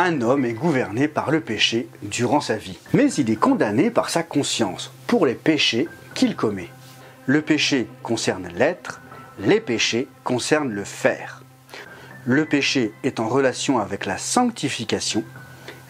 Un homme est gouverné par le péché durant sa vie, mais il est condamné par sa conscience pour les péchés qu'il commet. Le péché concerne l'être, les péchés concernent le faire. Le péché est en relation avec la sanctification,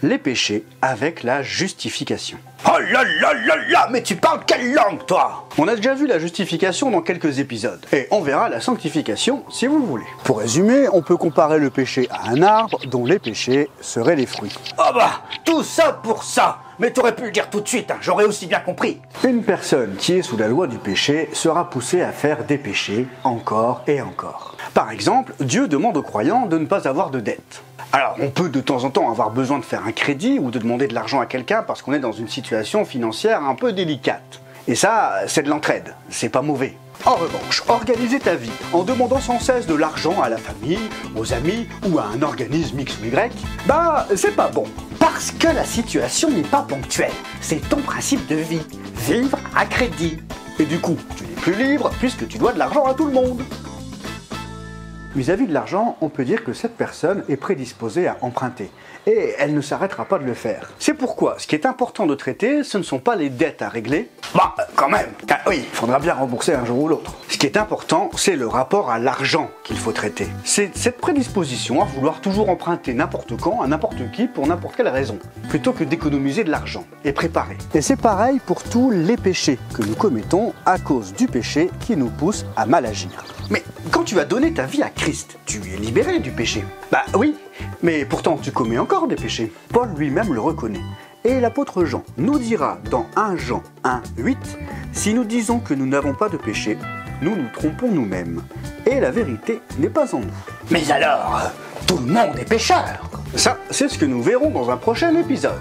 les péchés avec la justification. Oh là là là là, mais tu parles quelle langue, toi? On a déjà vu la justification dans quelques épisodes, et on verra la sanctification si vous le voulez. Pour résumer, on peut comparer le péché à un arbre dont les péchés seraient les fruits. Oh bah, tout ça pour ça. Mais t'aurais pu le dire tout de suite, hein, j'aurais aussi bien compris. Une personne qui est sous la loi du péché sera poussée à faire des péchés encore et encore. Par exemple, Dieu demande aux croyants de ne pas avoir de dettes. Alors, on peut de temps en temps avoir besoin de faire un crédit ou de demander de l'argent à quelqu'un parce qu'on est dans une situation financière un peu délicate. Et ça, c'est de l'entraide, c'est pas mauvais. En revanche, organiser ta vie en demandant sans cesse de l'argent à la famille, aux amis ou à un organisme X ou Y, bah, c'est pas bon. Parce que la situation n'est pas ponctuelle, c'est ton principe de vie, vivre à crédit. Et du coup, tu n'es plus libre puisque tu dois de l'argent à tout le monde. Vis-à-vis de l'argent, on peut dire que cette personne est prédisposée à emprunter. Et elle ne s'arrêtera pas de le faire. C'est pourquoi, ce qui est important de traiter, ce ne sont pas les dettes à régler. Bah, quand même. Ah oui, il faudra bien rembourser un jour ou l'autre. Ce qui est important, c'est le rapport à l'argent qu'il faut traiter. C'est cette prédisposition à vouloir toujours emprunter n'importe quand, à n'importe qui, pour n'importe quelle raison, plutôt que d'économiser de l'argent et préparer. Et c'est pareil pour tous les péchés que nous commettons à cause du péché qui nous pousse à mal agir. Mais quand tu as donné ta vie à Christ, tu es libéré du péché. Bah oui, mais pourtant tu commets encore des péchés. Paul lui-même le reconnaît. Et l'apôtre Jean nous dira dans 1 Jean 1:8, « Si nous disons que nous n'avons pas de péché, nous nous trompons nous-mêmes. Et la vérité n'est pas en nous. » Mais alors, tout le monde est pécheur. Ça, c'est ce que nous verrons dans un prochain épisode.